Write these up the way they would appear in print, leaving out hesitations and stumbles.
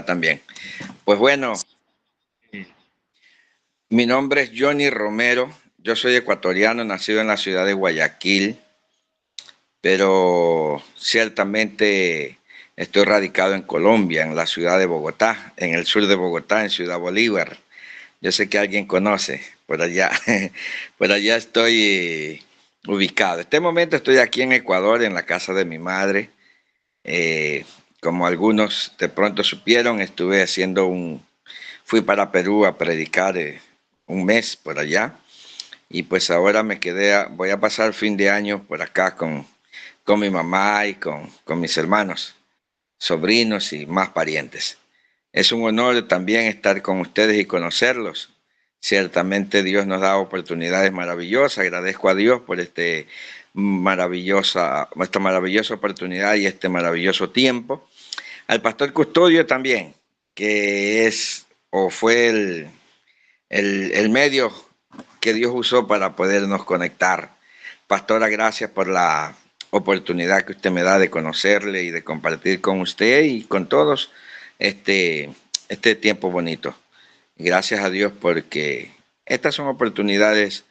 También. Pues bueno, mi nombre es Johnny Romero. Yo soy ecuatoriano, nacido en la ciudad de Guayaquil, pero ciertamente estoy radicado en Colombia, en la ciudad de Bogotá, en el sur de Bogotá, en Ciudad Bolívar. Yo sé que alguien conoce por allá. Por allá estoy ubicado. En este momento estoy aquí en Ecuador, en la casa de mi madre. Eh, Como algunos de pronto supieron, fui para Perú a predicar un mes por allá y pues ahora voy a pasar fin de año por acá con mi mamá y con mis hermanos, sobrinos y más parientes. Es un honor también estar con ustedes y conocerlos. Ciertamente Dios nos da oportunidades maravillosas. Agradezco a Dios por esta maravillosa oportunidad y este maravilloso tiempo. Al pastor Custodio también, que es o fue el medio que Dios usó para podernos conectar. Pastora, gracias por la oportunidad que usted me da de conocerle y de compartir con usted y con todos este, este tiempo bonito. Gracias a Dios porque estas son oportunidades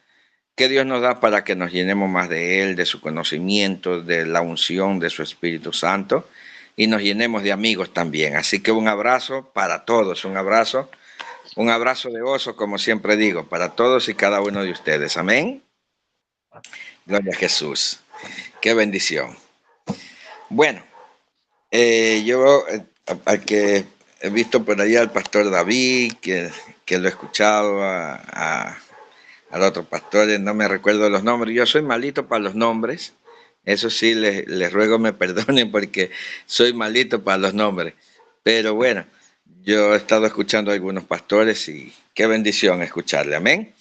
que Dios nos da para que nos llenemos más de Él, de su conocimiento, de la unción de su Espíritu Santo y nos llenemos de amigos también. Así que un abrazo para todos, un abrazo de oso, como siempre digo, para todos y cada uno de ustedes. Amén. Gloria a Jesús. Qué bendición. Bueno, yo al que he visto por allá al pastor David, que lo he escuchado al otro pastor, no me recuerdo los nombres. Yo soy malito para los nombres. Eso sí, les ruego me perdonen porque soy malito para los nombres. Pero bueno, yo he estado escuchando a algunos pastores y qué bendición escucharle. Amén.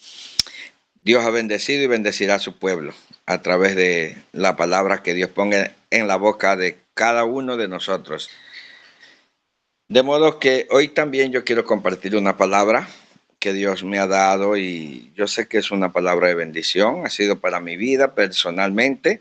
Dios ha bendecido y bendecirá a su pueblo a través de la palabra que Dios ponga en la boca de cada uno de nosotros. De modo que hoy también yo quiero compartir una palabra que Dios me ha dado y yo sé que es una palabra de bendición, ha sido para mi vida personalmente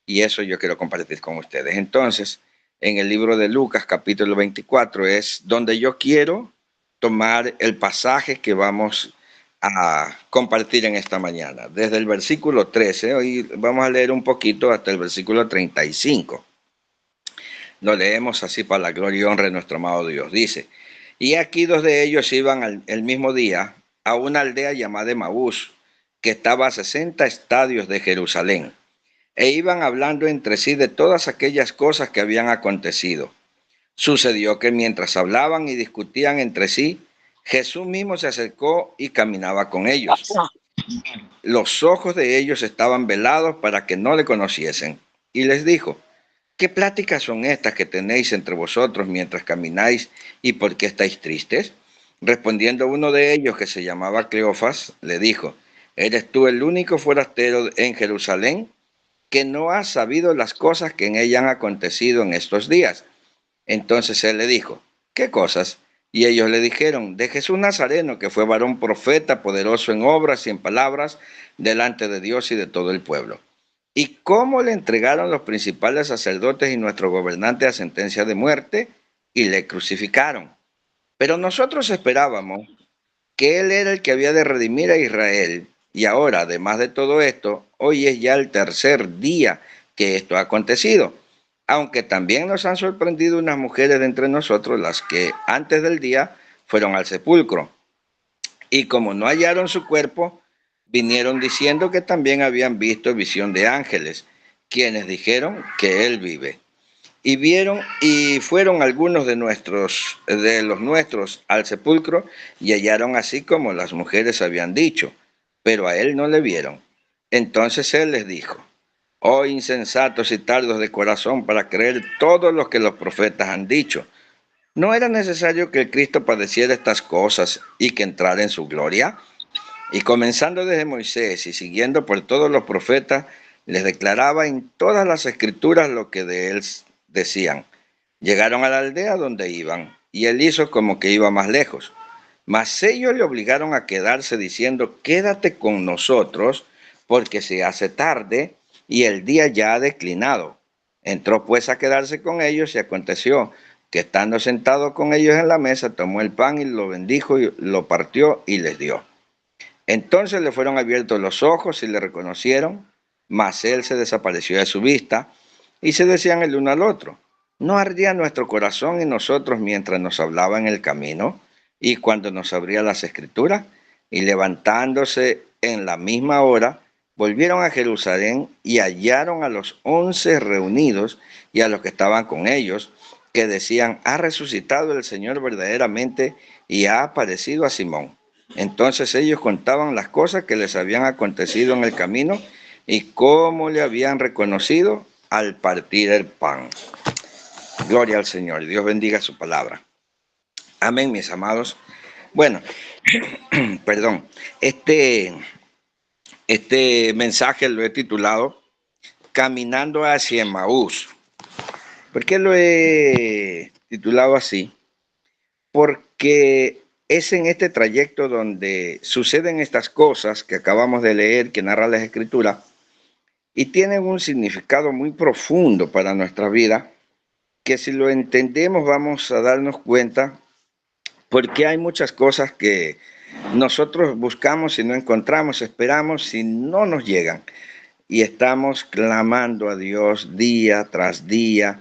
y eso yo quiero compartir con ustedes. Entonces, en el libro de Lucas capítulo 24 es donde yo quiero tomar el pasaje que vamos a compartir en esta mañana. Desde el versículo 13, hoy vamos a leer un poquito hasta el versículo 35. Lo leemos así para la gloria y honra de nuestro amado Dios. Dice, y aquí dos de ellos iban el mismo día a una aldea llamada Emaús, que estaba a 60 estadios de Jerusalén, e iban hablando entre sí de todas aquellas cosas que habían acontecido. Sucedió que mientras hablaban y discutían entre sí, Jesús mismo se acercó y caminaba con ellos. Los ojos de ellos estaban velados para que no le conociesen. Y les dijo, ¿qué pláticas son estas que tenéis entre vosotros mientras camináis y por qué estáis tristes? Respondiendo uno de ellos, que se llamaba Cleofas, le dijo, ¿eres tú el único forastero en Jerusalén que no has sabido las cosas que en ella han acontecido en estos días? Entonces él le dijo, ¿qué cosas? Y ellos le dijeron, de Jesús Nazareno, que fue varón profeta, poderoso en obras y en palabras, delante de Dios y de todo el pueblo. ¿Y cómo le entregaron los principales sacerdotes y nuestros gobernantes a sentencia de muerte y le crucificaron? Pero nosotros esperábamos que él era el que había de redimir a Israel. Y ahora, además de todo esto, hoy es ya el tercer día que esto ha acontecido. Aunque también nos han sorprendido unas mujeres de entre nosotros, las que antes del día fueron al sepulcro. Y como no hallaron su cuerpo, vinieron diciendo que también habían visto visión de ángeles, quienes dijeron que él vive. Y fueron algunos de los nuestros al sepulcro y hallaron así como las mujeres habían dicho, pero a él no le vieron. Entonces él les dijo, oh insensatos y tardos de corazón para creer todo lo que los profetas han dicho. ¿No era necesario que el Cristo padeciera estas cosas y que entrara en su gloria? Y comenzando desde Moisés y siguiendo por todos los profetas, les declaraba en todas las escrituras lo que de él decían. Llegaron a la aldea donde iban, y él hizo como que iba más lejos. Mas ellos le obligaron a quedarse diciendo, quédate con nosotros, porque se hace tarde y el día ya ha declinado. Entró pues a quedarse con ellos y aconteció que estando sentado con ellos en la mesa, tomó el pan y lo bendijo y lo partió y les dio. Entonces le fueron abiertos los ojos y le reconocieron, mas él se desapareció de su vista y se decían el uno al otro, ¿no ardía nuestro corazón en nosotros mientras nos hablaba en el camino y cuando nos abría las escrituras? Y levantándose en la misma hora, volvieron a Jerusalén y hallaron a los 11 reunidos y a los que estaban con ellos, que decían, ha resucitado el Señor verdaderamente y ha aparecido a Simón. Entonces ellos contaban las cosas que les habían acontecido en el camino y cómo le habían reconocido al partir el pan. Gloria al Señor. Dios bendiga su palabra. Amén, mis amados. Bueno, perdón. Este mensaje lo he titulado Caminando hacia Emaús. ¿Por qué lo he titulado así? Porque es en este trayecto donde suceden estas cosas que acabamos de leer, que narra la Escritura, y tienen un significado muy profundo para nuestra vida, que si lo entendemos vamos a darnos cuenta, porque hay muchas cosas que nosotros buscamos y no encontramos, esperamos y no nos llegan. Y estamos clamando a Dios día tras día,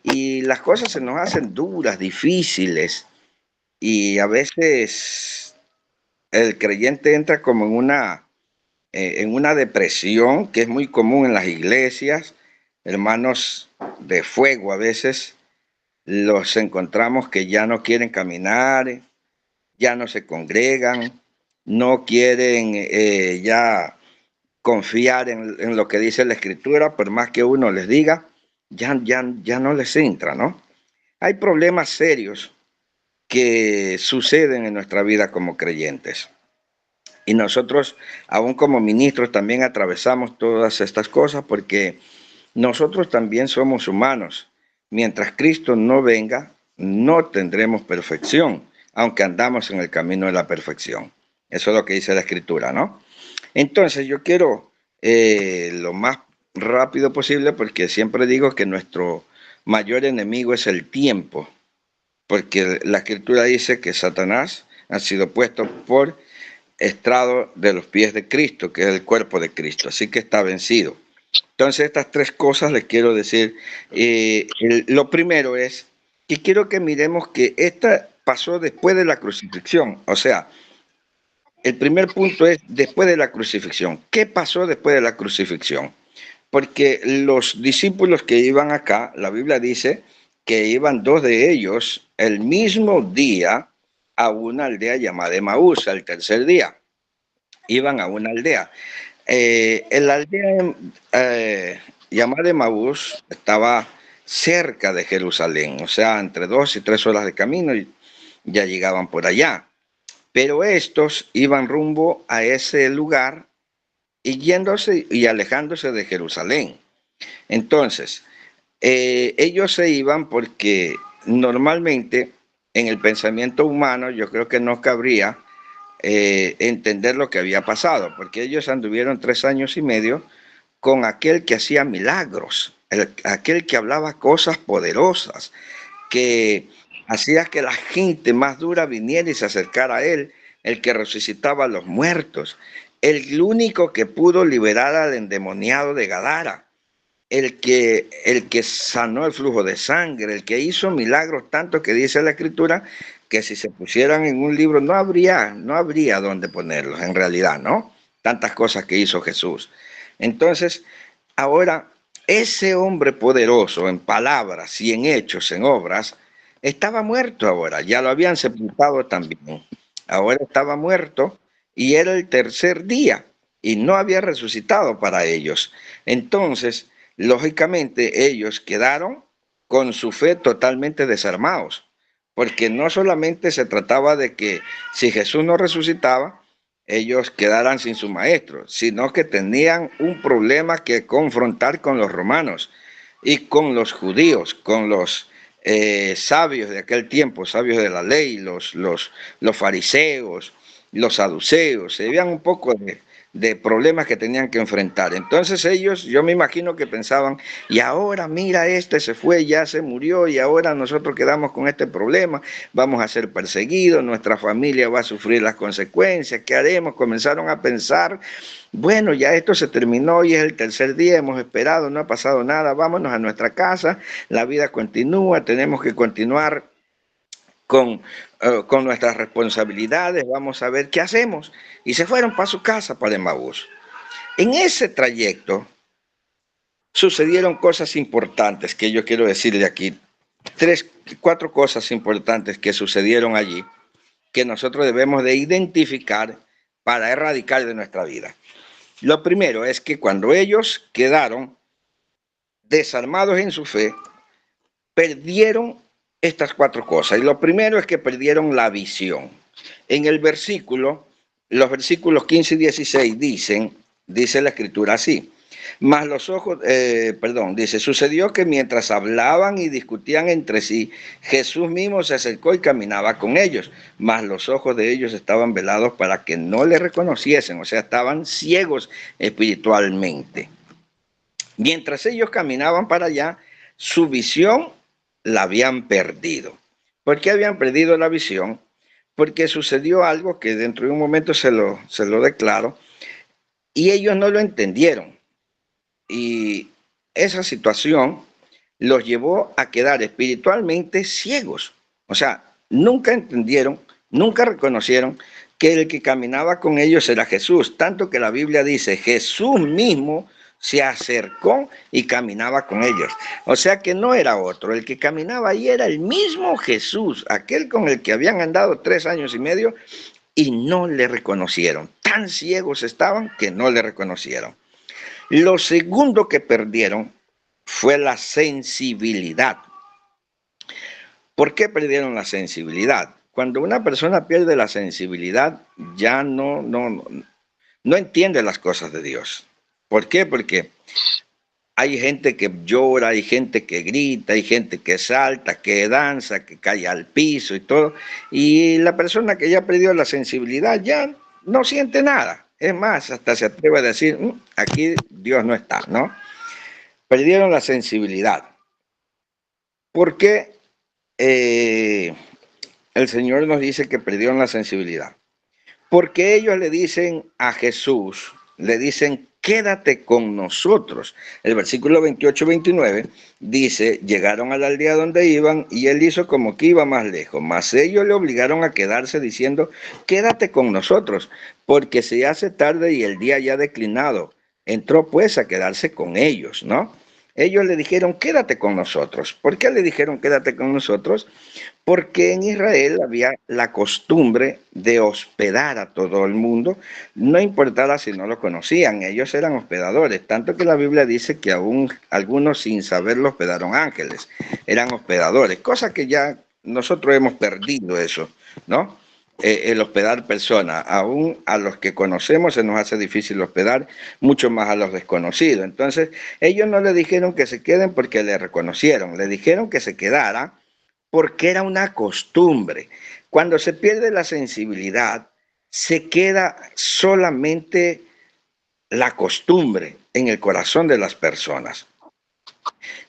y las cosas se nos hacen duras, difíciles, y a veces el creyente entra como en una depresión que es muy común en las iglesias. Hermanos de fuego a veces los encontramos que ya no quieren caminar, ya no se congregan, no quieren ya confiar en lo que dice la Escritura, por más que uno les diga, ya no les entra, ¿no? Hay problemas serios que suceden en nuestra vida como creyentes. Y nosotros, aún como ministros, también atravesamos todas estas cosas porque nosotros también somos humanos. Mientras Cristo no venga, no tendremos perfección, aunque andamos en el camino de la perfección. Eso es lo que dice la Escritura, ¿no? Entonces yo quiero lo más rápido posible, porque siempre digo que nuestro mayor enemigo es el tiempo, porque la Escritura dice que Satanás ha sido puesto por estrado de los pies de Cristo, que es el cuerpo de Cristo, así que está vencido. Entonces estas tres cosas les quiero decir. Lo primero es que quiero que miremos que esta pasó después de la crucifixión, o sea, el primer punto es después de la crucifixión. ¿Qué pasó después de la crucifixión? Porque los discípulos que iban acá, la Biblia dice que iban dos de ellos el mismo día a una aldea llamada Emaús, al tercer día. Iban a una aldea. En la aldea llamada Emaús estaba cerca de Jerusalén, o sea, entre 2 y 3 horas de camino y ya llegaban por allá. Pero estos iban rumbo a ese lugar y yéndose y alejándose de Jerusalén. Entonces, ellos se iban porque normalmente en el pensamiento humano yo creo que no cabría entender lo que había pasado, porque ellos anduvieron 3 años y medio con aquel que hacía milagros, aquel que hablaba cosas poderosas, que hacía que la gente más dura viniera y se acercara a él, el que resucitaba a los muertos, el único que pudo liberar al endemoniado de Gadara, el que sanó el flujo de sangre, el que hizo milagros tanto que dice la Escritura que si se pusieran en un libro no habría dónde ponerlos en realidad, ¿no? Tantas cosas que hizo Jesús. Entonces, ahora, ese hombre poderoso en palabras y en hechos, en obras, estaba muerto ahora, ya lo habían sepultado también. Ahora estaba muerto y era el tercer día y no había resucitado para ellos. Entonces, lógicamente, ellos quedaron con su fe totalmente desarmados, porque no solamente se trataba de que si Jesús no resucitaba, ellos quedaran sin su maestro, sino que tenían un problema que confrontar con los romanos y con los judíos, con los sabios de aquel tiempo, sabios de la ley, los fariseos, los saduceos. Se veían un poco de problemas que tenían que enfrentar. Entonces ellos, yo me imagino que pensaban, y ahora mira, este se fue, ya se murió, y ahora nosotros quedamos con este problema, vamos a ser perseguidos, nuestra familia va a sufrir las consecuencias, ¿qué haremos? Comenzaron a pensar, bueno, ya esto se terminó y es el tercer día, hemos esperado, no ha pasado nada, vámonos a nuestra casa, la vida continúa, tenemos que continuar con nuestras responsabilidades, vamos a ver qué hacemos. Y se fueron para su casa, para Emaús. En ese trayecto sucedieron cosas importantes que yo quiero decirle aquí. Cuatro cosas importantes que sucedieron allí que nosotros debemos de identificar para erradicar de nuestra vida. Lo primero es que cuando ellos quedaron desarmados en su fe, perdieron estas cuatro cosas. Y lo primero es que perdieron la visión. En el versículo, los versículos 15 y 16 dice la escritura así. Mas los ojos, dice, sucedió que mientras hablaban y discutían entre sí, Jesús mismo se acercó y caminaba con ellos, mas los ojos de ellos estaban velados para que no le reconociesen, o sea, estaban ciegos espiritualmente. Mientras ellos caminaban para allá, su visión la habían perdido. ¿Por qué habían perdido la visión? Porque sucedió algo que dentro de un momento se lo declaro, y ellos no lo entendieron. Y esa situación los llevó a quedar espiritualmente ciegos. O sea, nunca entendieron, nunca reconocieron que el que caminaba con ellos era Jesús. Tanto que la Biblia dice, Jesús mismo se acercó y caminaba con ellos. O sea que no era otro, el que caminaba ahí era el mismo Jesús, aquel con el que habían andado 3 años y medio y no le reconocieron. Tan ciegos estaban que no le reconocieron. Lo segundo que perdieron fue la sensibilidad. ¿Por qué perdieron la sensibilidad? Cuando una persona pierde la sensibilidad, ya no entiende las cosas de Dios. ¿Por qué? Porque hay gente que llora, hay gente que grita, hay gente que salta, que danza, que cae al piso y todo. Y la persona que ya perdió la sensibilidad ya no siente nada. Es más, hasta se atreve a decir, aquí Dios no está, ¿no? Perdieron la sensibilidad. ¿Por qué el Señor nos dice que perdieron la sensibilidad? Porque ellos le dicen a Jesús, le dicen, quédate con nosotros. El versículo 28-29 dice, llegaron a la aldea donde iban y él hizo como que iba más lejos, mas ellos le obligaron a quedarse diciendo, quédate con nosotros, porque se hace tarde y el día ya ha declinado. Entró pues a quedarse con ellos, ¿no? Ellos le dijeron, quédate con nosotros. ¿Por qué le dijeron, quédate con nosotros? Porque en Israel había la costumbre de hospedar a todo el mundo, no importara si no lo conocían, ellos eran hospedadores, tanto que la Biblia dice que aún algunos sin saberlo hospedaron ángeles, eran hospedadores, cosa que ya nosotros hemos perdido eso, ¿no? El hospedar personas, aún a los que conocemos se nos hace difícil hospedar, mucho más a los desconocidos. Entonces, ellos no le dijeron que se queden porque le reconocieron, le dijeron que se quedara porque era una costumbre. Cuando se pierde la sensibilidad, se queda solamente la costumbre en el corazón de las personas.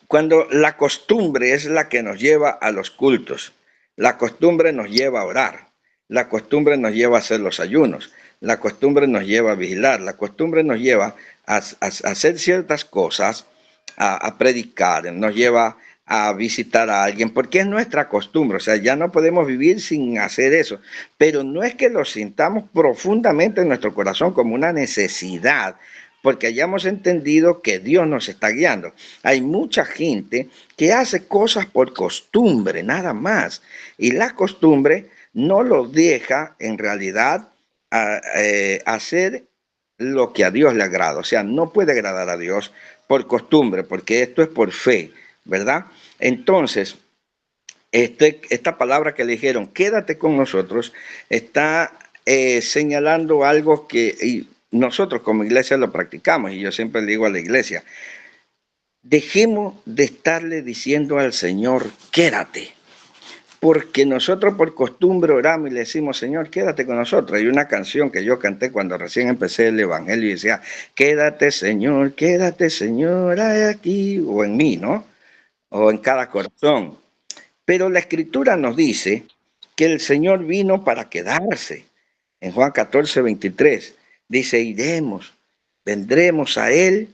Cuando la costumbre es la que nos lleva a los cultos, la costumbre nos lleva a orar, la costumbre nos lleva a hacer los ayunos, la costumbre nos lleva a vigilar, la costumbre nos lleva a hacer ciertas cosas, a predicar, nos lleva a visitar a alguien, porque es nuestra costumbre, o sea, ya no podemos vivir sin hacer eso, pero no es que lo sintamos profundamente en nuestro corazón como una necesidad, porque hayamos entendido que Dios nos está guiando. Hay mucha gente que hace cosas por costumbre, nada más, y la costumbre no lo deja en realidad hacer lo que a Dios le agrada, o sea, no puede agradar a Dios por costumbre, porque esto es por fe, ¿verdad? Entonces, esta palabra que le dijeron, quédate con nosotros, está señalando algo que nosotros como iglesia lo practicamos, y yo siempre le digo a la iglesia, dejemos de estarle diciendo al Señor, quédate, porque nosotros por costumbre oramos y le decimos, Señor, quédate con nosotros. Hay una canción que yo canté cuando recién empecé el Evangelio y decía, quédate Señor, aquí o en mí, ¿no? O en cada corazón. Pero la Escritura nos dice que el Señor vino para quedarse. En Juan 14:23 dice, iremos, vendremos a Él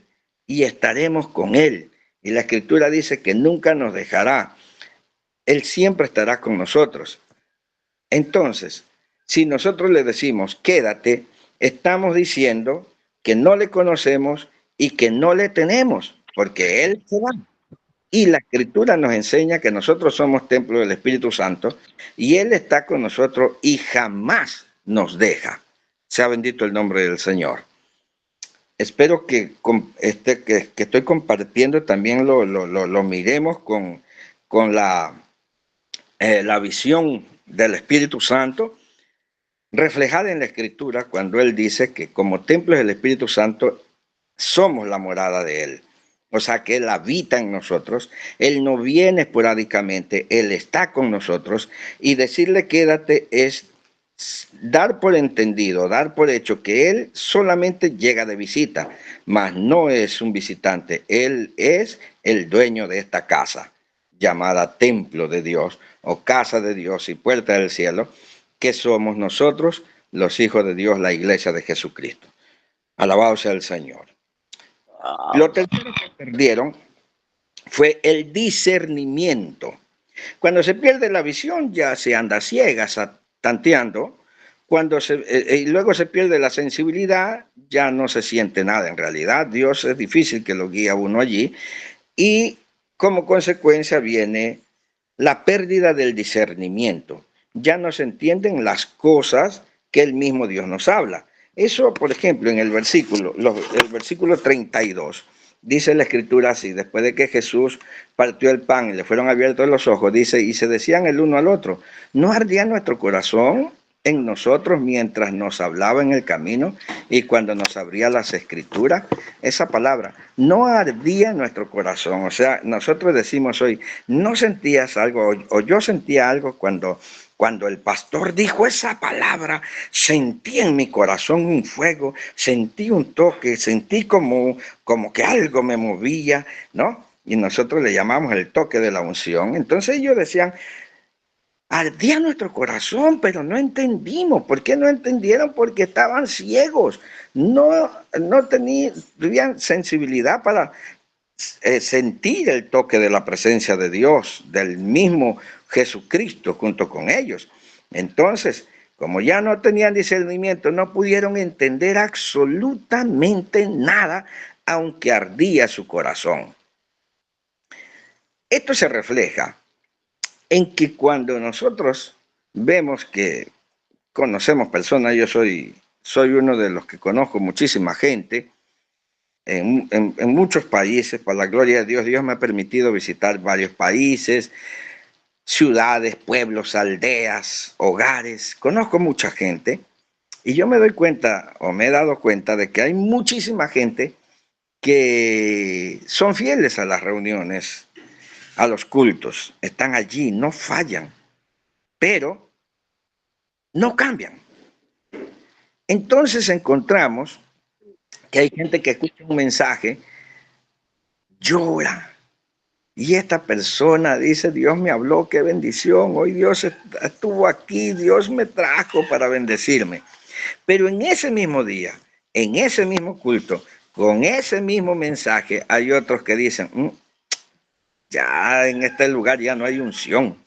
y estaremos con Él. Y la Escritura dice que nunca nos dejará. Él siempre estará con nosotros. Entonces, si nosotros le decimos, quédate, estamos diciendo que no le conocemos y que no le tenemos, porque Él se va. Y la Escritura nos enseña que nosotros somos templo del Espíritu Santo y Él está con nosotros y jamás nos deja. Sea bendito el nombre del Señor. Espero que estoy compartiendo también lo miremos con la visión del Espíritu Santo reflejada en la Escritura cuando Él dice que como templos del Espíritu Santo somos la morada de Él. O sea que Él habita en nosotros, Él no viene esporádicamente, Él está con nosotros y decirle quédate es dar por entendido, dar por hecho que Él solamente llega de visita, mas no es un visitante, Él es el dueño de esta casa, llamada templo de Dios o casa de Dios y puerta del cielo, que somos nosotros, los hijos de Dios, la iglesia de Jesucristo. Alabado sea el Señor. Lo tercero que perdieron fue el discernimiento. Cuando se pierde la visión ya se anda ciegas, tanteando. Y luego se pierde la sensibilidad, ya no se siente nada en realidad. Dios es difícil que lo guíe a uno allí. Y como consecuencia viene la pérdida del discernimiento. Ya no se entienden las cosas que el mismo Dios nos habla. Eso, por ejemplo, en el versículo 32, dice la Escritura así, después de que Jesús partió el pan y le fueron abiertos los ojos, dice, y se decían el uno al otro, ¿no ardía nuestro corazón en nosotros mientras nos hablaba en el camino y cuando nos abría las Escrituras? Esa palabra, no ardía nuestro corazón. O sea, nosotros decimos hoy, ¿no sentías algo o yo sentía algo cuando el pastor dijo esa palabra? Sentí en mi corazón un fuego, sentí un toque, sentí como que algo me movía, ¿no? Y nosotros le llamamos el toque de la unción. Entonces ellos decían, ardía nuestro corazón, pero no entendimos. ¿Por qué no entendieron? Porque estaban ciegos. No tenían sensibilidad para sentir el toque de la presencia de Dios, del mismo Jesucristo junto con ellos. Entonces, como ya no tenían discernimiento, no pudieron entender absolutamente nada, aunque ardía su corazón. Esto se refleja en que cuando nosotros vemos que conocemos personas, yo soy uno de los que conozco muchísima gente en muchos países, por la gloria de Dios, Dios me ha permitido visitar varios países, ciudades, pueblos, aldeas, hogares, conozco mucha gente y yo me doy cuenta o me he dado cuenta de que hay muchísima gente que son fieles a las reuniones, a los cultos, están allí, no fallan, pero no cambian. Entonces encontramos que hay gente que escucha un mensaje, llora, y esta persona dice, Dios me habló, qué bendición, hoy Dios estuvo aquí, Dios me trajo para bendecirme. Pero en ese mismo día, en ese mismo culto, con ese mismo mensaje, hay otros que dicen, ya en este lugar ya no hay unción.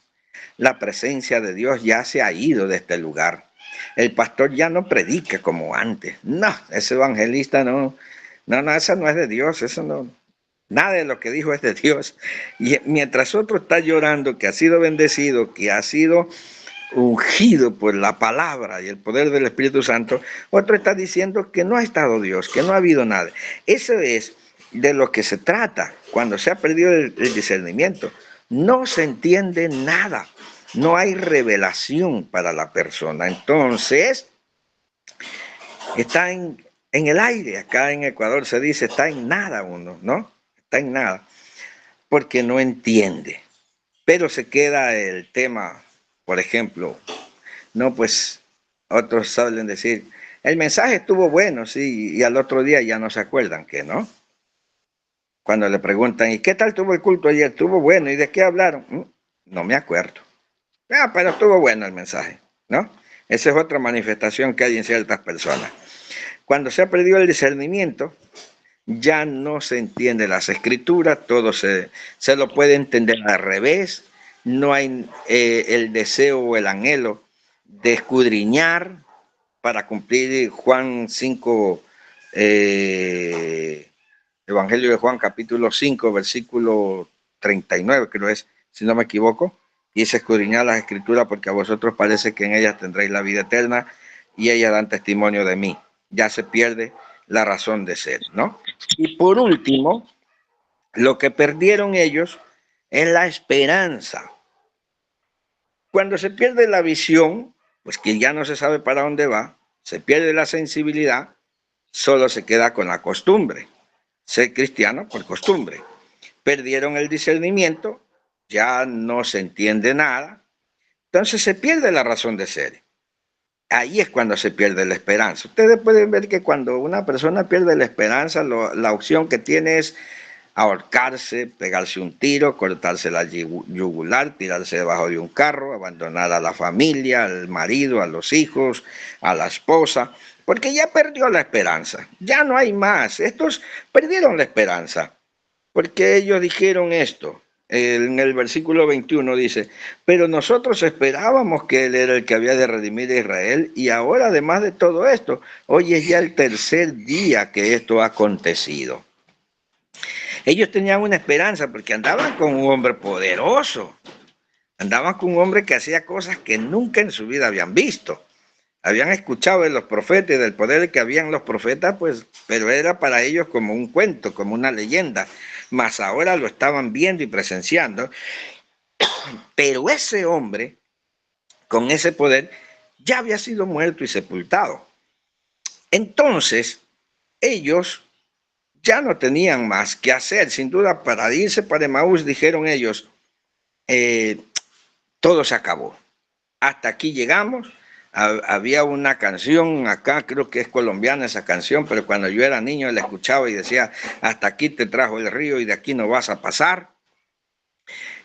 La presencia de Dios ya se ha ido de este lugar. El pastor ya no predica como antes. No, ese evangelista no, eso no es de Dios, eso no. Nada de lo que dijo es de Dios. Y mientras otro está llorando que ha sido bendecido, que ha sido ungido por la palabra y el poder del Espíritu Santo, otro está diciendo que no ha estado Dios, que no ha habido nada. Eso es de lo que se trata cuando se ha perdido el discernimiento. No se entiende nada, no hay revelación para la persona. Entonces, está en el aire. Acá en Ecuador se dice, está en nada uno, ¿no? Está en nada, porque no entiende. Pero se queda el tema Por ejemplo, no, pues otros suelen decir, el mensaje estuvo bueno, sí, y al otro día ya no se acuerdan que no. Cuando le preguntan, ¿y qué tal tuvo el culto ayer? ¿Estuvo bueno? ¿Y de qué hablaron? No me acuerdo. Ah, pero estuvo bueno el mensaje, ¿no? Esa es otra manifestación que hay en ciertas personas. Cuando se ha perdido el discernimiento, ya no se entiende las escrituras, todo se lo puede entender al revés, no hay el deseo o el anhelo de escudriñar para cumplir Juan 5, Evangelio de Juan capítulo 5, versículo 39, creo es, si no me equivoco, y es escudriñar las escrituras porque a vosotros parece que en ellas tendréis la vida eterna y ellas dan testimonio de mí. Ya se pierde la razón de ser, ¿no? Y por último, lo que perdieron ellos es la esperanza. Cuando se pierde la visión, pues que ya no se sabe para dónde va, se pierde la sensibilidad, solo se queda con la costumbre. Ser cristiano por costumbre. Perdieron el discernimiento, ya no se entiende nada, entonces se pierde la razón de ser. Ahí es cuando se pierde la esperanza. Ustedes pueden ver que cuando una persona pierde la esperanza, la opción que tiene es ahorcarse, pegarse un tiro, cortarse la yugular, tirarse debajo de un carro, abandonar a la familia, al marido, a los hijos, a la esposa, porque ya perdió la esperanza, ya no hay más. Estos perdieron la esperanza, porque ellos dijeron esto. En el versículo 21 dice, pero nosotros esperábamos que Él era el que había de redimir a Israel y ahora además de todo esto, hoy es ya el tercer día que esto ha acontecido. Ellos tenían una esperanza porque andaban con un hombre poderoso, andaban con un hombre que hacía cosas que nunca en su vida habían visto. Habían escuchado de los profetas y del poder que habían los profetas, pues, pero era para ellos como un cuento, como una leyenda. Mas ahora lo estaban viendo y presenciando. Pero ese hombre, con ese poder, ya había sido muerto y sepultado. Entonces, ellos ya no tenían más que hacer. Sin duda, para irse para Emaús, dijeron ellos, eh, todo se acabó. Hasta aquí llegamos. Había una canción acá, creo que es colombiana esa canción, pero cuando yo era niño la escuchaba y decía, hasta aquí te trajo el río y de aquí no vas a pasar.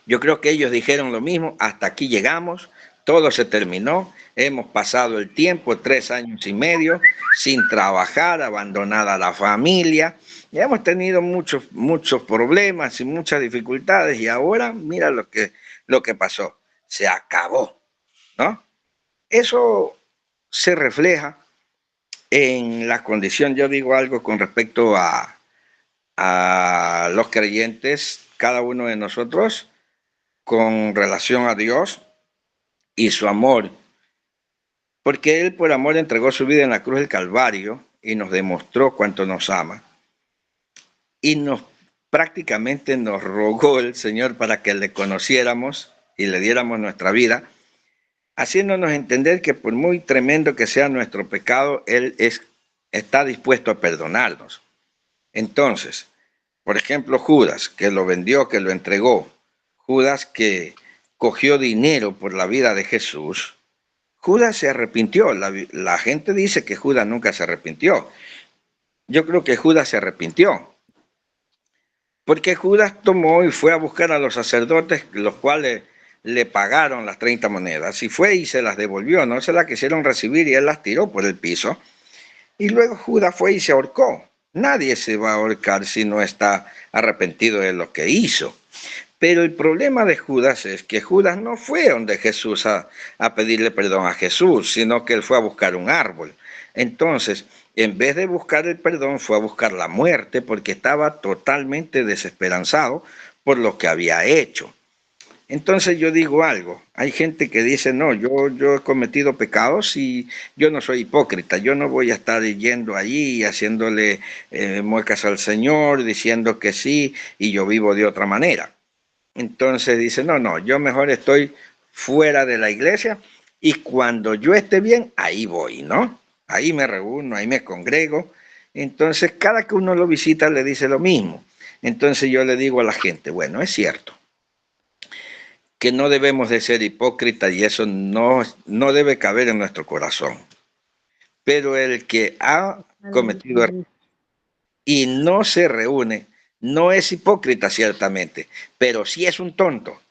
Yo creo que ellos dijeron lo mismo, hasta aquí llegamos, todo se terminó, hemos pasado el tiempo, 3 años y medio, sin trabajar, abandonada la familia, y hemos tenido muchos problemas y muchas dificultades, y ahora mira lo que pasó, se acabó, ¿no? Eso se refleja en la condición, yo digo algo con respecto a los creyentes, cada uno de nosotros, con relación a Dios y su amor, porque Él por amor entregó su vida en la cruz del Calvario y nos demostró cuánto nos ama. Y nos prácticamente nos rogó el Señor para que le conociéramos y le diéramos nuestra vida, haciéndonos entender que por muy tremendo que sea nuestro pecado, Él está dispuesto a perdonarnos. Entonces, por ejemplo, Judas, que lo vendió, que lo entregó, Judas que cogió dinero por la vida de Jesús, Judas se arrepintió. La gente dice que Judas nunca se arrepintió. Yo creo que Judas se arrepintió, porque Judas tomó y fue a buscar a los sacerdotes, los cuales le pagaron las 30 monedas, y fue y se las devolvió, no se las quisieron recibir y él las tiró por el piso. Y luego Judas fue y se ahorcó. Nadie se va a ahorcar si no está arrepentido de lo que hizo. Pero el problema de Judas es que Judas no fue donde Jesús a pedirle perdón a Jesús, sino que él fue a buscar un árbol. Entonces, en vez de buscar el perdón, fue a buscar la muerte porque estaba totalmente desesperanzado por lo que había hecho. Entonces yo digo algo, hay gente que dice, no, yo he cometido pecados y yo no soy hipócrita, yo no voy a estar yendo allí y haciéndole muecas al Señor, diciendo que sí y yo vivo de otra manera. Entonces dice, no, no, yo mejor estoy fuera de la iglesia y cuando yo esté bien, ahí voy, ¿no? Ahí me reúno, ahí me congrego. Entonces cada que uno lo visita le dice lo mismo. Entonces yo le digo a la gente, bueno, es cierto. que no debemos de ser hipócritas y eso no debe caber en nuestro corazón. Pero el que ha cometido errores y no se reúne, no es hipócrita ciertamente, pero sí es un tonto,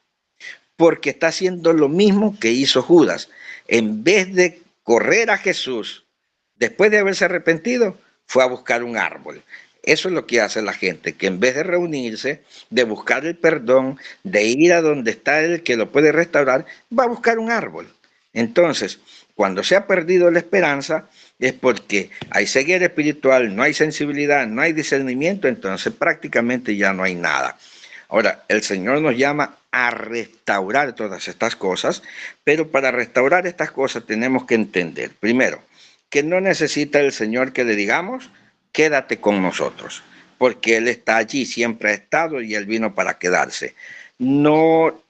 porque está haciendo lo mismo que hizo Judas. En vez de correr a Jesús, después de haberse arrepentido, fue a buscar un árbol. Eso es lo que hace la gente, que en vez de reunirse, de buscar el perdón, de ir a donde está el que lo puede restaurar, va a buscar un árbol. Entonces, cuando se ha perdido la esperanza, es porque hay ceguera espiritual, no hay sensibilidad, no hay discernimiento, entonces prácticamente ya no hay nada. Ahora, el Señor nos llama a restaurar todas estas cosas, pero para restaurar estas cosas tenemos que entender, primero, que no necesita el Señor que le digamos, quédate con nosotros, porque Él está allí, siempre ha estado y Él vino para quedarse. No,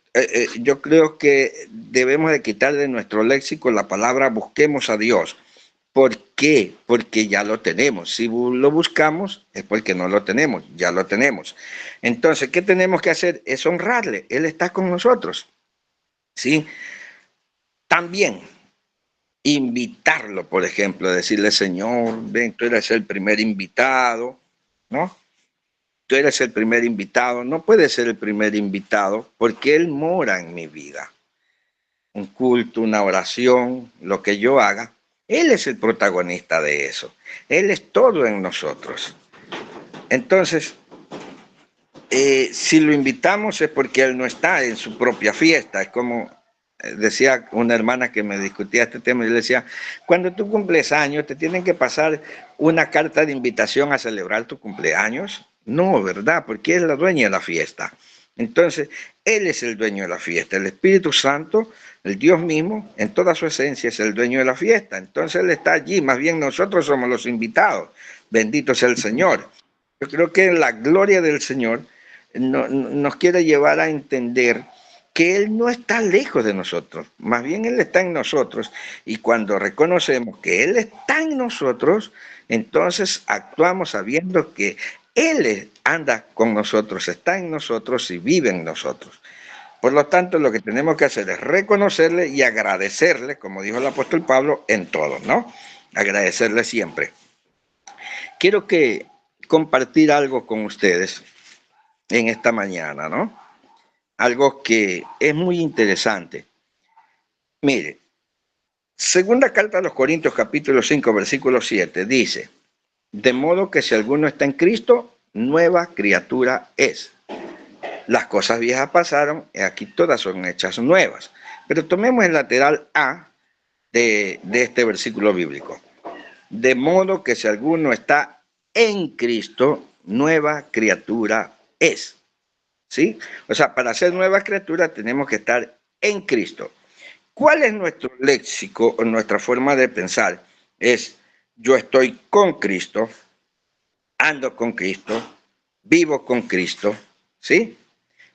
yo creo que debemos de quitar de nuestro léxico la palabra busquemos a Dios. ¿Por qué? Porque ya lo tenemos. Si lo buscamos es porque no lo tenemos, ya lo tenemos. Entonces, ¿qué tenemos que hacer? Es honrarle. Él está con nosotros. ¿Sí? También invitarlo, por ejemplo, decirle, Señor, ven, tú eres el primer invitado, ¿no? Tú eres el primer invitado. No puedes ser el primer invitado porque Él mora en mi vida. Un culto, una oración, lo que yo haga, Él es el protagonista de eso. Él es todo en nosotros. Entonces, si lo invitamos es porque Él no está en su propia fiesta. Es como decía una hermana que me discutía este tema, y le decía, cuando tú cumples años, ¿te tienen que pasar una carta de invitación a celebrar tu cumpleaños? No, ¿verdad? Porque Él es la dueña de la fiesta. Entonces, Él es el dueño de la fiesta. El Espíritu Santo, el Dios mismo, en toda su esencia, es el dueño de la fiesta. Entonces, Él está allí. Más bien nosotros somos los invitados. Bendito sea el Señor. Yo creo que la gloria del Señor nos quiere llevar a entender que Él no está lejos de nosotros. Más bien Él está en nosotros. Y cuando reconocemos que Él está en nosotros, entonces actuamos sabiendo que Él anda con nosotros, está en nosotros y vive en nosotros. Por lo tanto, lo que tenemos que hacer es reconocerle y agradecerle, como dijo el apóstol Pablo, en todo, ¿no? Agradecerle siempre. Quiero compartir algo con ustedes en esta mañana, ¿no? Algo que es muy interesante. Mire, segunda carta a los Corintios capítulo 5, versículo 7, dice, de modo que si alguno está en Cristo, nueva criatura es. Las cosas viejas pasaron y aquí todas son hechas nuevas. Pero tomemos el lateral A de este versículo bíblico. De modo que si alguno está en Cristo, nueva criatura es. ¿Sí? O sea, para ser nueva criatura tenemos que estar en Cristo. ¿Cuál es nuestro léxico o nuestra forma de pensar? Es yo estoy con Cristo, ando con Cristo, vivo con Cristo, ¿sí?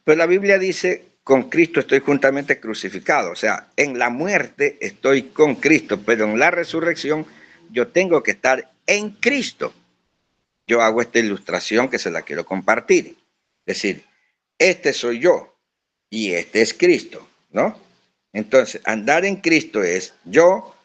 Pero la Biblia dice, con Cristo estoy juntamente crucificado. O sea, en la muerte estoy con Cristo, pero en la resurrección yo tengo que estar en Cristo. Yo hago esta ilustración que se la quiero compartir. Es decir, este soy yo y este es Cristo, ¿no? Entonces, andar en Cristo es yo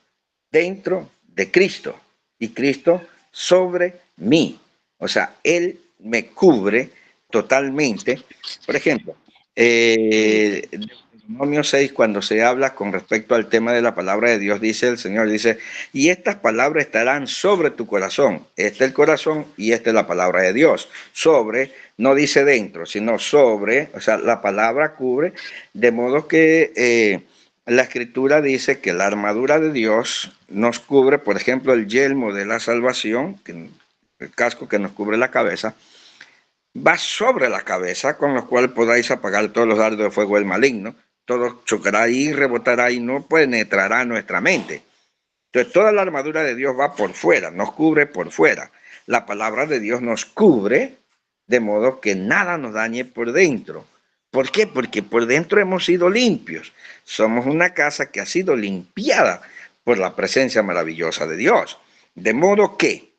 dentro de Cristo y Cristo sobre mí. O sea, Él me cubre totalmente. Por ejemplo, Deuteronomio 6, cuando se habla con respecto al tema de la palabra de Dios, dice el Señor, dice, y estas palabras estarán sobre tu corazón. Este es el corazón y esta es la palabra de Dios. Sobre, no dice dentro, sino sobre, o sea, la palabra cubre, de modo que la Escritura dice que la armadura de Dios nos cubre, por ejemplo, el yelmo de la salvación, el casco que nos cubre la cabeza, va sobre la cabeza, con lo cual podáis apagar todos los dardos de fuego del maligno. Todo chocará y rebotará y no penetrará nuestra mente. Entonces, toda la armadura de Dios va por fuera, nos cubre por fuera. La palabra de Dios nos cubre de modo que nada nos dañe por dentro. ¿Por qué? Porque por dentro hemos sido limpios. Somos una casa que ha sido limpiada por la presencia maravillosa de Dios. De modo que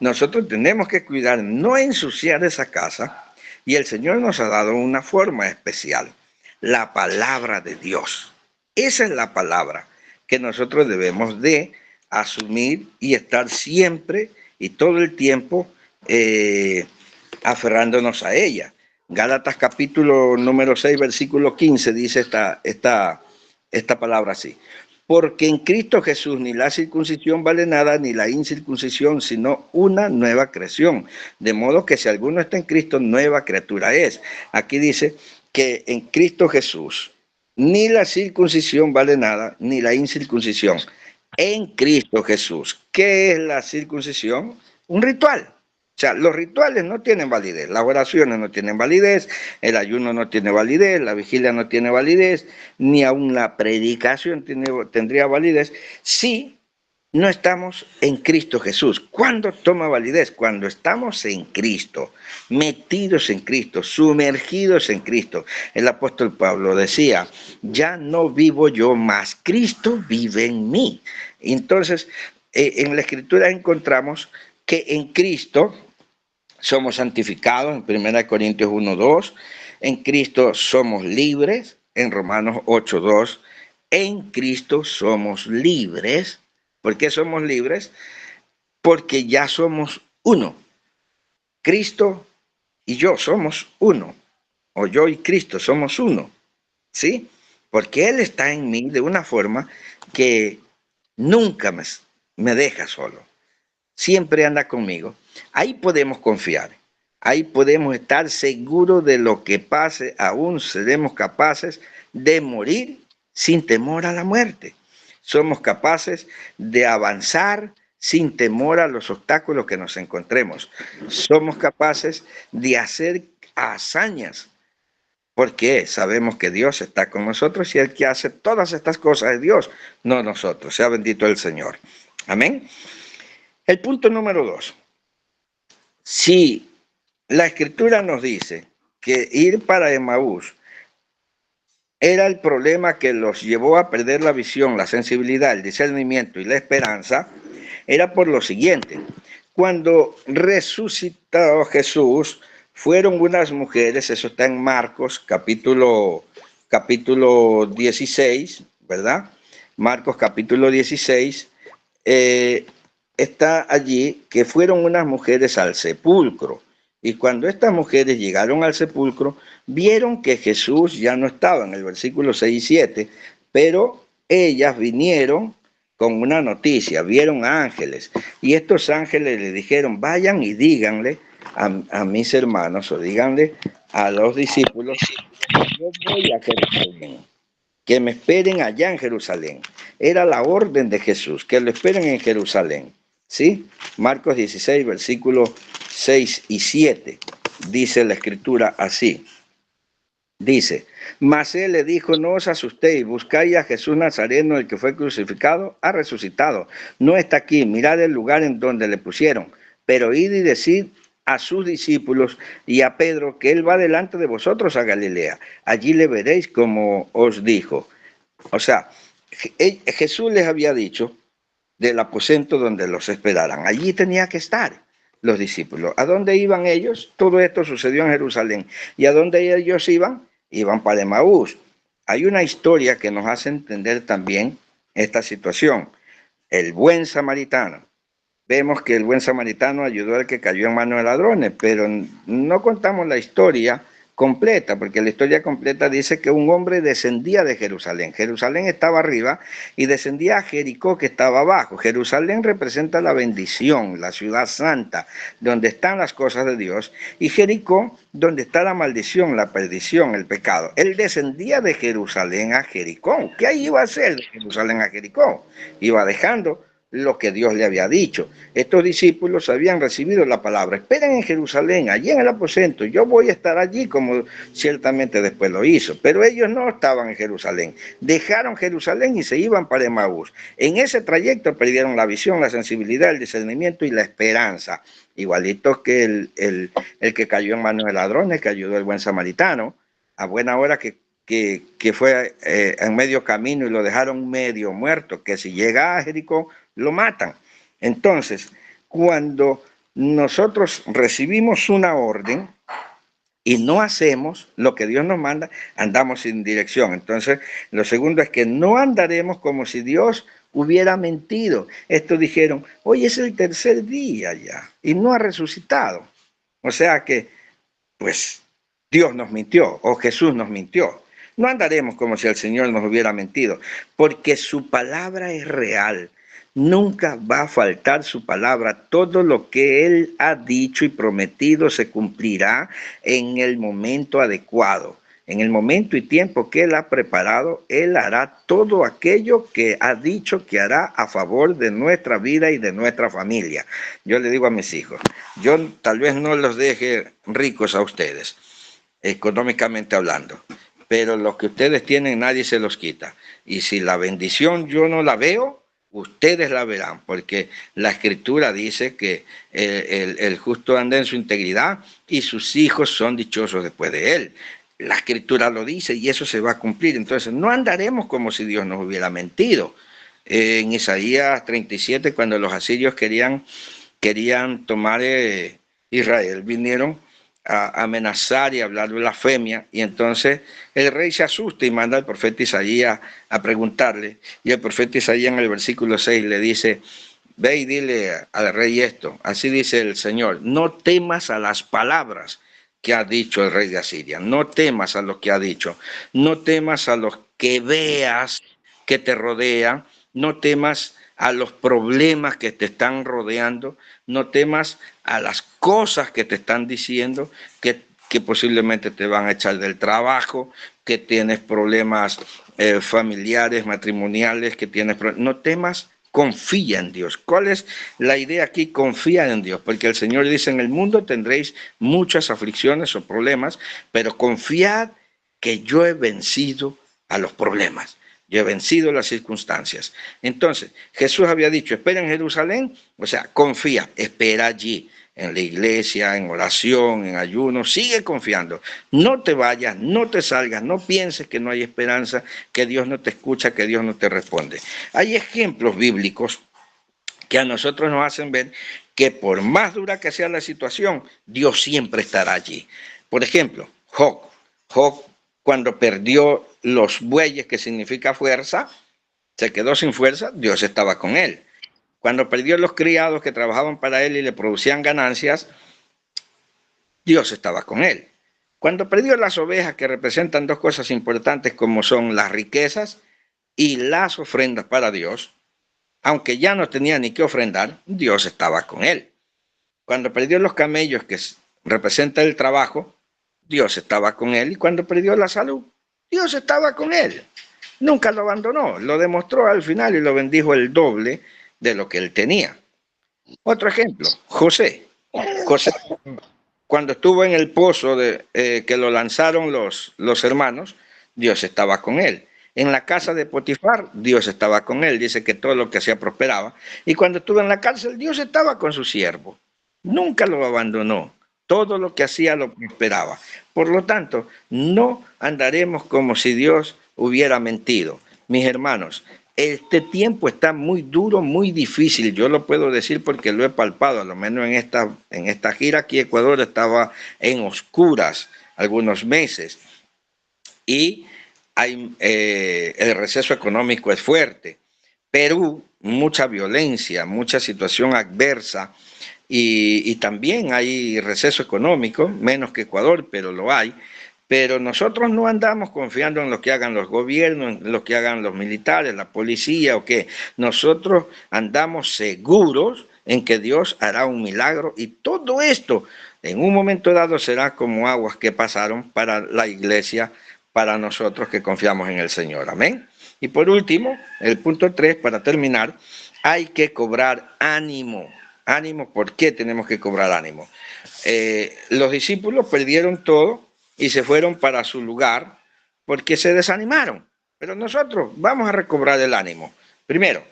nosotros tenemos que cuidar, no ensuciar esa casa, Y el Señor nos ha dado una forma especial, la palabra de Dios. Esa es la palabra que nosotros debemos de asumir y estar siempre y todo el tiempo aferrándonos a ella. Gálatas capítulo número 6, versículo 15 dice esta palabra así. Porque en Cristo Jesús ni la circuncisión vale nada, ni la incircuncisión, sino una nueva creación. De modo que si alguno está en Cristo, nueva criatura es. Aquí dice que en Cristo Jesús ni la circuncisión vale nada, ni la incircuncisión. En Cristo Jesús. ¿Qué es la circuncisión? Un ritual. O sea, los rituales no tienen validez, las oraciones no tienen validez, el ayuno no tiene validez, la vigilia no tiene validez, ni aún la predicación tendría validez si no estamos en Cristo Jesús. ¿Cuándo toma validez? Cuando estamos en Cristo, metidos en Cristo, sumergidos en Cristo. El apóstol Pablo decía, ya no vivo yo más, Cristo vive en mí. Entonces, en la Escritura encontramos que en Cristo somos santificados, en 1 Corintios 1:2, en Cristo somos libres, en Romanos 8:2, en Cristo somos libres. ¿Por qué somos libres? Porque ya somos uno. Cristo y yo somos uno, o yo y Cristo somos uno, ¿sí? Porque Él está en mí de una forma que nunca me deja solo. Siempre anda conmigo. Ahí podemos confiar. Ahí podemos estar seguros de lo que pase, aún seremos capaces de morir sin temor a la muerte. Somos capaces de avanzar sin temor a los obstáculos que nos encontremos. Somos capaces de hacer hazañas porque sabemos que Dios está con nosotros y el que hace todas estas cosas es Dios, no nosotros. Sea bendito el Señor. Amén. El punto número 2. Si la Escritura nos dice que ir para Emaús era el problema que los llevó a perder la visión, la sensibilidad, el discernimiento y la esperanza, era por lo siguiente. Cuando resucitó Jesús, fueron unas mujeres, eso está en Marcos capítulo 16, ¿verdad? Marcos capítulo 16, está allí que fueron unas mujeres al sepulcro. Y cuando estas mujeres llegaron al sepulcro, vieron que Jesús ya no estaba, en el versículo 6 y 7, pero ellas vinieron con una noticia, vieron ángeles, y estos ángeles le dijeron, vayan y díganle a mis hermanos, o díganle a los discípulos, yo voy a Jerusalén, que me esperen allá en Jerusalén. Era la orden de Jesús, que lo esperen en Jerusalén. ¿Sí? Marcos 16, versículos 6 y 7, dice la Escritura así. Dice, mas él le dijo, no os asustéis, buscáis a Jesús Nazareno, el que fue crucificado, ha resucitado. No está aquí, mirad el lugar en donde le pusieron, pero id y decid a sus discípulos y a Pedro que él va delante de vosotros a Galilea. Allí le veréis como os dijo. O sea, Jesús les había dicho del aposento donde los esperaran. Allí tenía que estar los discípulos. ¿A dónde iban ellos? Todo esto sucedió en Jerusalén. ¿Y a dónde ellos iban? Iban para Emaús. Hay una historia que nos hace entender también esta situación. El buen samaritano. Vemos que el buen samaritano ayudó al que cayó en manos de ladrones, pero no contamos la historia completa, porque la historia completa dice que un hombre descendía de Jerusalén. Jerusalén estaba arriba y descendía a Jericó, que estaba abajo. Jerusalén representa la bendición, la ciudad santa, donde están las cosas de Dios, y Jericó, donde está la maldición, la perdición, el pecado. Él descendía de Jerusalén a Jericó. ¿Qué iba a hacer de Jerusalén a Jericó? Iba dejando lo que Dios le había dicho. Estos discípulos habían recibido la palabra, esperen en Jerusalén, allí en el aposento, yo voy a estar allí, como ciertamente después lo hizo, pero ellos no estaban en Jerusalén, dejaron Jerusalén y se iban para Emaús. En ese trayecto perdieron la visión, la sensibilidad, el discernimiento y la esperanza, igualitos que el que cayó en manos de ladrones, que ayudó el buen samaritano, a buena hora que fue en medio camino y lo dejaron medio muerto, que si llega a Jericó, lo matan. Entonces, cuando nosotros recibimos una orden, y no hacemos lo que Dios nos manda, andamos sin dirección. Entonces, lo segundo es que no andaremos como si Dios hubiera mentido. Estos dijeron, hoy es el tercer día ya y no ha resucitado. O sea que, pues, Dios nos mintió o Jesús nos mintió. No andaremos como si el Señor nos hubiera mentido, porque su palabra es real. Nunca va a faltar su palabra. Todo lo que Él ha dicho y prometido se cumplirá en el momento adecuado. En el momento y tiempo que Él ha preparado, Él hará todo aquello que ha dicho que hará a favor de nuestra vida y de nuestra familia. Yo le digo a mis hijos, yo tal vez no los deje ricos a ustedes, económicamente hablando, pero los que ustedes tienen nadie se los quita. Y si la bendición yo no la veo, ustedes la verán, porque la escritura dice que el justo anda en su integridad y sus hijos son dichosos después de él. La escritura lo dice y eso se va a cumplir. Entonces no andaremos como si Dios nos hubiera mentido. En Isaías 37, cuando los asirios querían tomar Israel, vinieron a amenazar y a hablar blasfemia, y entonces el rey se asusta y manda al profeta Isaías a preguntarle, y el profeta Isaías en el versículo 6 le dice, ve y dile al rey esto, así dice el Señor, no temas a las palabras que ha dicho el rey de Asiria, no temas a lo que ha dicho, no temas a los que veas que te rodean, no temas a los problemas que te están rodeando, no temas a las cosas que te están diciendo, que posiblemente te van a echar del trabajo, que tienes problemas familiares, matrimoniales, que tienes no temas, confía en Dios. ¿Cuál es la idea aquí? Confía en Dios, porque el Señor dice, en el mundo tendréis muchas aflicciones o problemas, pero confiad que yo he vencido a los problemas. Yo he vencido las circunstancias. Entonces, Jesús había dicho, espera en Jerusalén, o sea, confía, espera allí, en la iglesia, en oración, en ayuno, sigue confiando. No te vayas, no te salgas, no pienses que no hay esperanza, que Dios no te escucha, que Dios no te responde. Hay ejemplos bíblicos que a nosotros nos hacen ver que por más dura que sea la situación, Dios siempre estará allí. Por ejemplo, Job cuando perdió los bueyes, que significa fuerza, se quedó sin fuerza, Dios estaba con él. Cuando perdió los criados que trabajaban para él y le producían ganancias, Dios estaba con él. Cuando perdió las ovejas, que representan dos cosas importantes como son las riquezas y las ofrendas para Dios, aunque ya no tenía ni qué ofrendar, Dios estaba con él. Cuando perdió los camellos, que representa el trabajo, Dios estaba con él. Y cuando perdió la salud, Dios estaba con él. Nunca lo abandonó, lo demostró al final y lo bendijo el doble de lo que él tenía. Otro ejemplo, José. José, cuando estuvo en el pozo que lo lanzaron los hermanos, Dios estaba con él. En la casa de Potifar, Dios estaba con él. Dice que todo lo que hacía prosperaba. Y cuando estuvo en la cárcel, Dios estaba con su siervo. Nunca lo abandonó. Todo lo que hacía lo prosperaba. Por lo tanto, no andaremos como si Dios hubiera mentido. Mis hermanos, este tiempo está muy duro, muy difícil. Yo lo puedo decir porque lo he palpado, a lo menos en esta gira aquí Ecuador estaba en oscuras algunos meses. Y el receso económico es fuerte. Perú, mucha violencia, mucha situación adversa y también hay receso económico, menos que Ecuador, pero lo hay. Pero nosotros no andamos confiando en lo que hagan los gobiernos, en lo que hagan los militares, la policía o qué. Nosotros andamos seguros en que Dios hará un milagro y todo esto en un momento dado será como aguas que pasaron para la iglesia, para nosotros que confiamos en el Señor. Amén. Y por último, el punto 3, para terminar, hay que cobrar ánimo. Ánimo, ¿por qué tenemos que cobrar ánimo? Los discípulos perdieron todo y se fueron para su lugar porque se desanimaron. Pero nosotros vamos a recobrar el ánimo. Primero,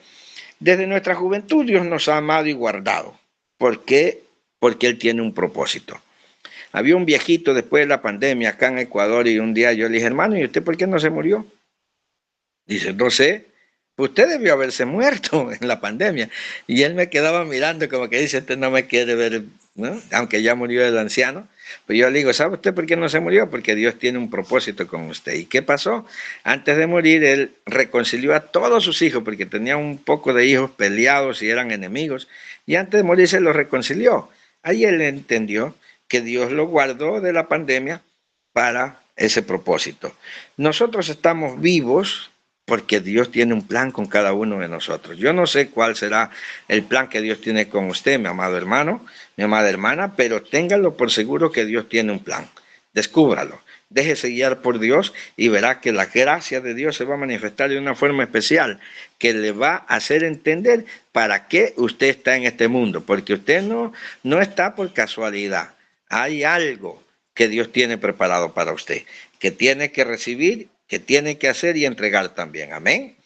desde nuestra juventud Dios nos ha amado y guardado. ¿Por qué? Porque Él tiene un propósito. Había un viejito después de la pandemia acá en Ecuador y un día yo le dije, hermano, ¿y usted por qué no se murió? Dice, no sé, usted debió haberse muerto en la pandemia. Y él me quedaba mirando como que dice, este no me quiere ver, ¿no? Aunque ya murió el anciano. Pues yo le digo, ¿sabe usted por qué no se murió? Porque Dios tiene un propósito con usted. ¿Y qué pasó? Antes de morir, él reconcilió a todos sus hijos, porque tenía un poco de hijos peleados y eran enemigos, y antes de morir se los reconcilió. Ahí él entendió que Dios lo guardó de la pandemia para ese propósito. Nosotros estamos vivos porque Dios tiene un plan con cada uno de nosotros. Yo no sé cuál será el plan que Dios tiene con usted, mi amado hermano, mi amada hermana, pero ténganlo por seguro que Dios tiene un plan. Descúbralo, déjese guiar por Dios y verá que la gracia de Dios se va a manifestar de una forma especial que le va a hacer entender para qué usted está en este mundo, porque usted no está por casualidad. Hay algo que Dios tiene preparado para usted, que tiene que recibir, que tiene que hacer y entregar también. Amén.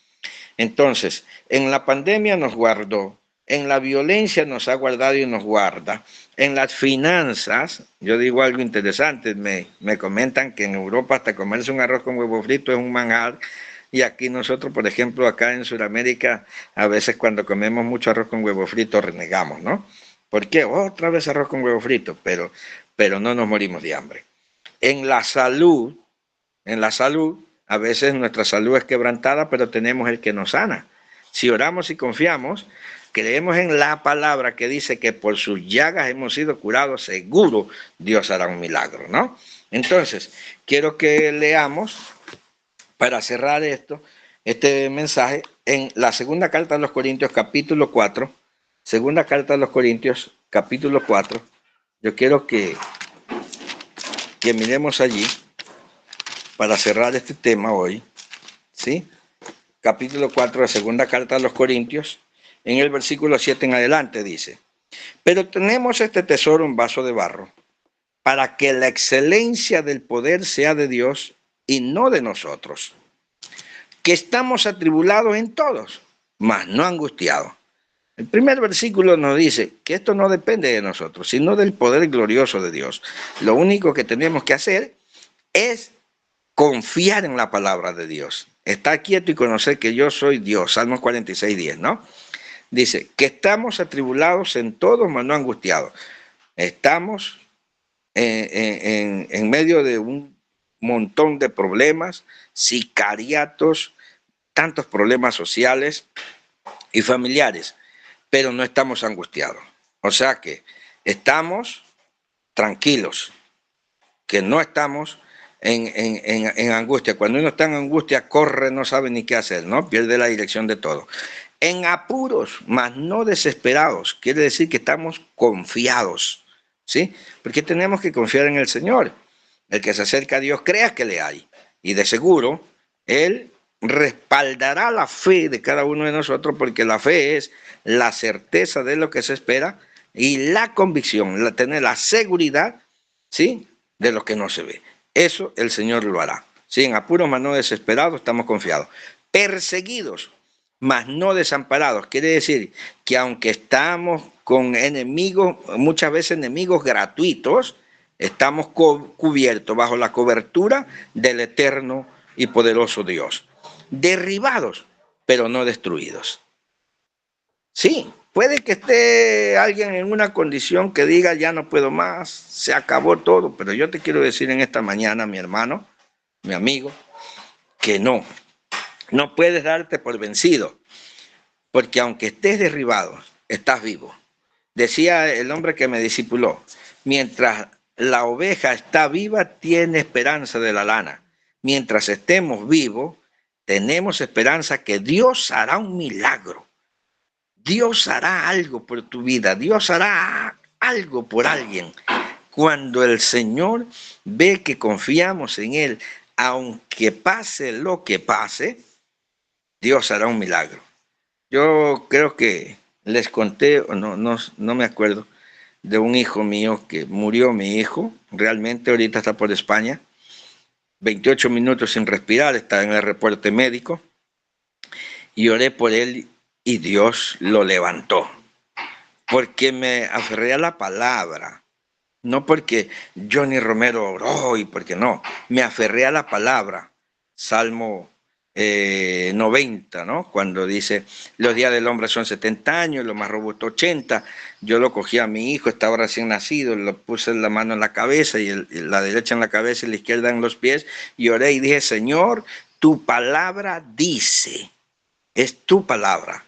Entonces, en la pandemia nos guardó, en la violencia nos ha guardado y nos guarda, en las finanzas, yo digo algo interesante, me comentan que en Europa hasta comerse un arroz con huevo frito es un manjar, y aquí nosotros, por ejemplo, acá en Sudamérica, a veces cuando comemos mucho arroz con huevo frito renegamos, ¿no? ¿Por qué? Otra vez arroz con huevo frito, pero no nos morimos de hambre. En la salud, en la salud, a veces nuestra salud es quebrantada, pero tenemos el que nos sana. Si oramos y confiamos, creemos en la palabra que dice que por sus llagas hemos sido curados, seguro Dios hará un milagro, ¿no? Entonces, quiero que leamos, para cerrar este mensaje, en la segunda carta a los Corintios, capítulo 4, segunda carta a los Corintios, capítulo 4, yo quiero que miremos allí, para cerrar este tema hoy, ¿sí? Capítulo 4 de segunda carta a los Corintios, en el versículo 7 en adelante dice, pero tenemos este tesoro en vaso de barro, para que la excelencia del poder sea de Dios y no de nosotros, que estamos atribulados en todos, mas no angustiados. El primer versículo nos dice que esto no depende de nosotros, sino del poder glorioso de Dios. Lo único que tenemos que hacer es confiar en la palabra de Dios. Estar quieto y conocer que yo soy Dios. Salmos 46:10, ¿no? Dice que estamos atribulados en todo, mas no angustiados. Estamos en medio de un montón de problemas, sicariatos, tantos problemas sociales y familiares, pero no estamos angustiados. O sea que estamos tranquilos, que no estamos en angustia. Cuando uno está en angustia, corre, no sabe ni qué hacer, ¿no? Pierde la dirección de todo. En apuros, mas no desesperados. Quiere decir que estamos confiados, ¿sí? Porque tenemos que confiar en el Señor. El que se acerca a Dios crea que le hay. Y de seguro, Él respaldará la fe de cada uno de nosotros, porque la fe es la certeza de lo que se espera y la convicción, tener la seguridad, ¿sí?, de lo que no se ve. Eso el Señor lo hará. Sí, en apuros, mas no desesperados, estamos confiados. Perseguidos, mas no desamparados. Quiere decir que aunque estamos con enemigos, muchas veces enemigos gratuitos, estamos cubiertos bajo la cobertura del eterno y poderoso Dios. Derribados, pero no destruidos. Sí, puede que esté alguien en una condición que diga ya no puedo más, se acabó todo, pero yo te quiero decir en esta mañana, mi hermano, mi amigo, que no puedes darte por vencido, porque aunque estés derribado, estás vivo. Decía el hombre que me discipuló, mientras la oveja está viva, tiene esperanza de la lana. Mientras estemos vivos, tenemos esperanza que Dios hará un milagro. Dios hará algo por tu vida, Dios hará algo por alguien. Cuando el Señor ve que confiamos en Él, aunque pase lo que pase, Dios hará un milagro. Yo creo que les conté, o no me acuerdo, de un hijo mío que murió, mi hijo, realmente ahorita está por España, 28 minutos sin respirar, está en el reporte médico, y oré por él y Dios lo levantó, porque me aferré a la palabra, no porque Johnny Romero oró y porque no, me aferré a la palabra. Salmo 90, ¿no? Cuando dice, los días del hombre son 70 años, lo más robusto 80. Yo lo cogí a mi hijo, estaba recién nacido, lo puse la mano en la cabeza y la derecha en la cabeza y la izquierda en los pies, y oré y dije, Señor, tu palabra dice, es tu palabra,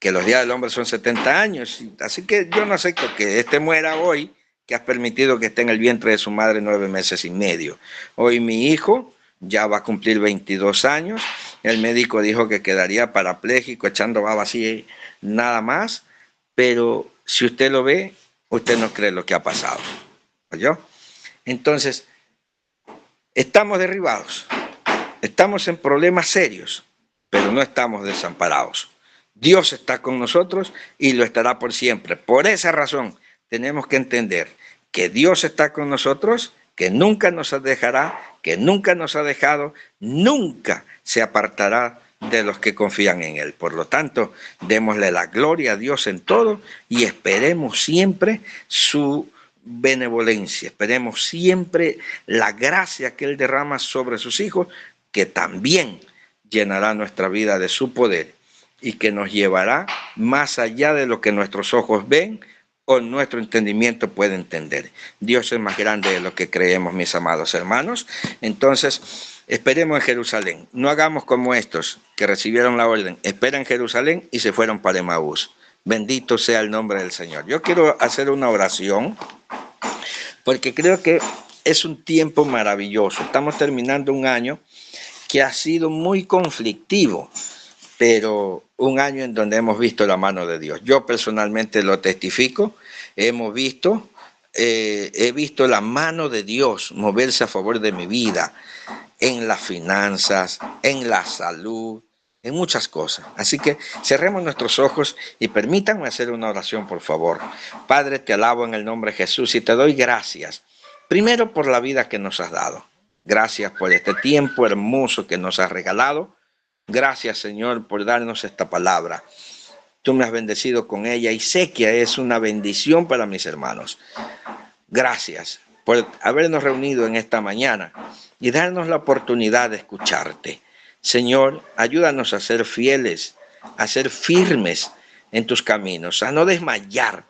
que los días del hombre son 70 años. Así que yo no acepto que este muera hoy, que has permitido que esté en el vientre de su madre 9 meses y medio. Hoy mi hijo ya va a cumplir 22 años. El médico dijo que quedaría parapléjico, echando baba así, nada más. Pero si usted lo ve, usted no cree lo que ha pasado. ¿Oyó? Entonces, estamos derribados. Estamos en problemas serios, pero no estamos desamparados. Dios está con nosotros y lo estará por siempre. Por esa razón tenemos que entender que Dios está con nosotros, que nunca nos dejará, que nunca nos ha dejado, nunca se apartará de los que confían en Él. Por lo tanto, démosle la gloria a Dios en todo y esperemos siempre su benevolencia, esperemos siempre la gracia que Él derrama sobre sus hijos, que también llenará nuestra vida de su poder y que nos llevará más allá de lo que nuestros ojos ven o nuestro entendimiento puede entender. Dios es más grande de lo que creemos, mis amados hermanos. Entonces, esperemos en Jerusalén. No hagamos como estos que recibieron la orden, esperan en Jerusalén y se fueron para Emaús. Bendito sea el nombre del Señor. Yo quiero hacer una oración porque creo que es un tiempo maravilloso. Estamos terminando un año que ha sido muy conflictivo, pero un año en donde hemos visto la mano de Dios. Yo personalmente lo testifico, he visto la mano de Dios moverse a favor de mi vida, en las finanzas, en la salud, en muchas cosas. Así que cerremos nuestros ojos y permítanme hacer una oración, por favor. Padre, te alabo en el nombre de Jesús y te doy gracias, primero por la vida que nos has dado. Gracias por este tiempo hermoso que nos has regalado. Gracias, Señor, por darnos esta palabra. Tú me has bendecido con ella y sé que es una bendición para mis hermanos. Gracias por habernos reunido en esta mañana y darnos la oportunidad de escucharte. Señor, ayúdanos a ser fieles, a ser firmes en tus caminos, a no desmayar.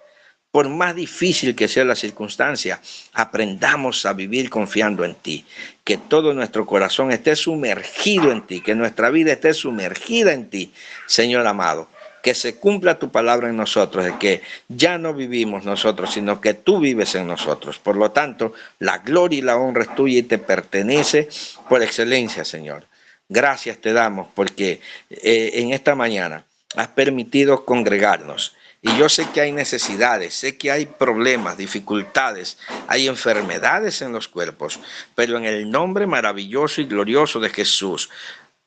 Por más difícil que sea la circunstancia, aprendamos a vivir confiando en ti. Que todo nuestro corazón esté sumergido en ti, que nuestra vida esté sumergida en ti, Señor amado. Que se cumpla tu palabra en nosotros, de que ya no vivimos nosotros, sino que tú vives en nosotros. Por lo tanto, la gloria y la honra es tuya y te pertenece por excelencia, Señor. Gracias te damos porque en esta mañana has permitido congregarnos. Y yo sé que hay necesidades, sé que hay problemas, dificultades, hay enfermedades en los cuerpos, pero en el nombre maravilloso y glorioso de Jesús,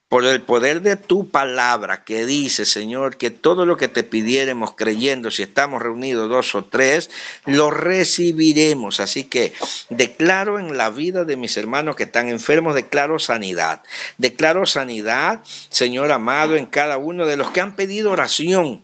por el poder de tu palabra que dice, Señor, que todo lo que te pidiéremos creyendo, si estamos reunidos 2 o 3, lo recibiremos. Así que declaro en la vida de mis hermanos que están enfermos, declaro sanidad. Declaro sanidad, Señor amado, en cada uno de los que han pedido oración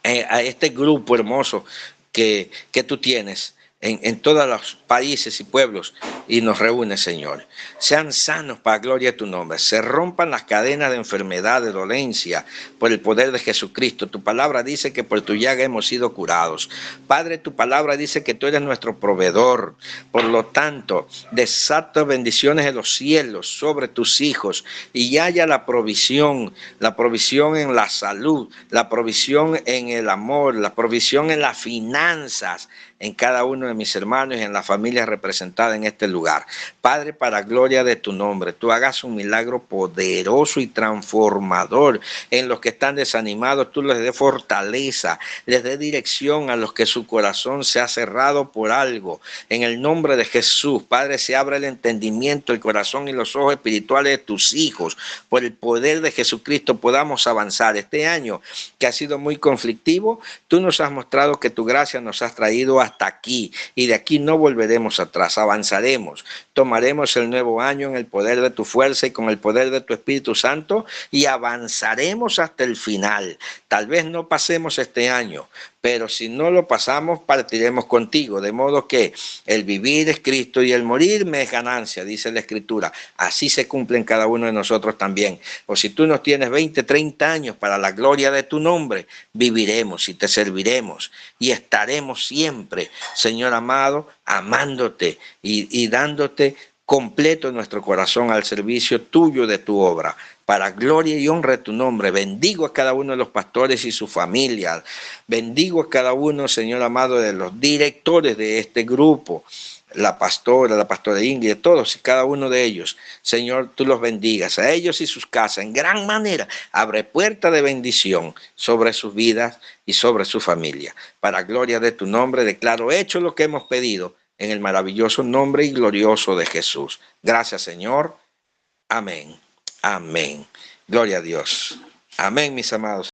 a este grupo hermoso que tú tienes en todos los países y pueblos y nos reúne, Señor. Sean sanos para gloria de tu nombre. Se rompan las cadenas de enfermedad, de dolencia, por el poder de Jesucristo. Tu palabra dice que por tu llaga hemos sido curados. Padre, tu palabra dice que tú eres nuestro proveedor. Por lo tanto, desata bendiciones de los cielos sobre tus hijos y haya la provisión en la salud, la provisión en el amor, la provisión en las finanzas, en cada uno de mis hermanos y en la familia representada en este lugar. Padre, para gloria de tu nombre, tú hagas un milagro poderoso y transformador en los que están desanimados. Tú les dé fortaleza, les dé dirección a los que su corazón se ha cerrado por algo. En el nombre de Jesús, Padre, se abre el entendimiento, el corazón y los ojos espirituales de tus hijos. Por el poder de Jesucristo podamos avanzar. Este año que ha sido muy conflictivo, tú nos has mostrado que tu gracia nos has traído hasta aquí y de aquí no volveremos atrás, avanzaremos, tomaremos el nuevo año en el poder de tu fuerza y con el poder de tu Espíritu Santo y avanzaremos hasta el final. Tal vez no pasemos este año, pero si no lo pasamos, partiremos contigo. De modo que el vivir es Cristo y el morir me es ganancia, dice la Escritura. Así se cumple en cada uno de nosotros también. O si tú nos tienes 20, 30 años para la gloria de tu nombre, viviremos y te serviremos y estaremos siempre, Señor amado, amándote y dándote completo nuestro corazón al servicio tuyo de tu obra, para gloria y honra de tu nombre. Bendigo a cada uno de los pastores y su familia. Bendigo a cada uno, Señor amado, de los directores de este grupo, la pastora Ingrid, todos y cada uno de ellos. Señor, tú los bendigas, a ellos y sus casas, en gran manera. Abre puerta de bendición sobre sus vidas y sobre su familia. Para gloria de tu nombre, declaro hecho lo que hemos pedido, en el maravilloso nombre y glorioso de Jesús. Gracias, Señor. Amén. Amén. Gloria a Dios. Amén, mis amados.